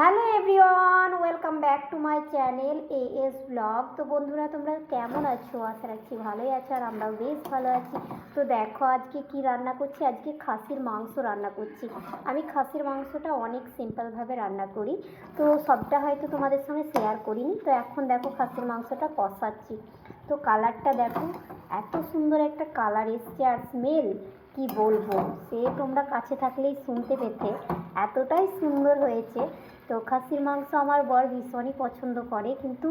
Hello everyone, welcome back to my channel as blog. তো বন্ধুরা, তোমরা কেমন আছো? আশা রাখছি ভালোই আছো, আর আমরাও বেশ ভালো আছি। তো দেখো আজকে কি রান্না করছি। আজকে খাসির মাংস রান্না করছি। আমি খাসির মাংসটা অনেক সিম্পলভাবে রান্না করি, তো সবটা হয়তো তোমাদের সঙ্গে শেয়ার করিনি। তো এখন দেখো খাসির মাংসটা কষাচ্ছি। তো কালারটা দেখো, এত সুন্দর একটা কালার এসছে, আর স্মেল কি বলবো, সে তোমরা কাছে থাকলেই শুনতে পেতে, এতটাই সুন্দর হয়েছে। তো খাসির মাংস আমার বর ভীষণই পছন্দ করে, কিন্তু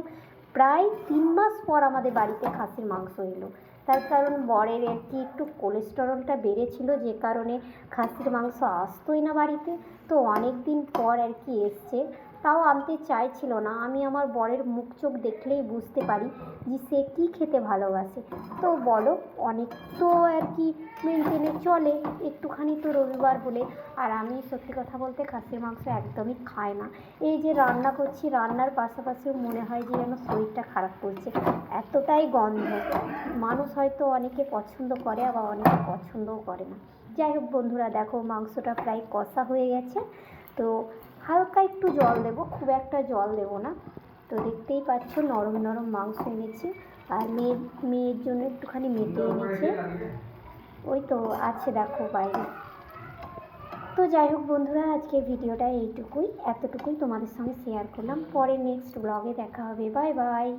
প্রায় 3 মাস পর আমাদের বাড়িতে খাসির মাংস এলো। তার কারণ বরের আর কি একটু কোলেস্টেরলটা বেড়েছিল, যে কারণে খাসির মাংস আসতোই না বাড়িতে। তো অনেক দিন পর আর কি এসছে, তাও আনতে চাইছিল না। আমি আমার বরের মুখ চোখ দেখলেই বুঝতে পারি যে সে কী খেতে ভালোবাসে। তো বলো, অনেক তো আর কি মেনটেনে চলে একটুখানি, তো রবিবার বলে। আর আমি সত্যি কথা বলতে খাসির মাংস একদমই খাই না। এই যে রান্না করছি, রান্নার পাশাপাশিও মনে হয় যে যেন শরীরটা খারাপ করছে, এতটাই গন্ধ। মানুষ হয়তো অনেকে পছন্দ করে, আবার অনেকে পছন্দও করে না। যাই হোক বন্ধুরা, দেখো মাংসটা প্রায় কষা হয়ে গেছে। তো হালকা একটু জল দেবো, খুব একটা জল দেবো না। তো দেখতেই পাচ্ছ নরম নরম মাংস এনেছি, আর মেয়ের জন্য একটুখানি মেটে এনেছে। ওই তো আছে দেখো বাইরে। তো যাই হোক বন্ধুরা, আজকে ভিডিওটা এতটুকুই তোমাদের সঙ্গে শেয়ার করলাম। পরে নেক্সট ব্লগে দেখা হবে। Bye bye.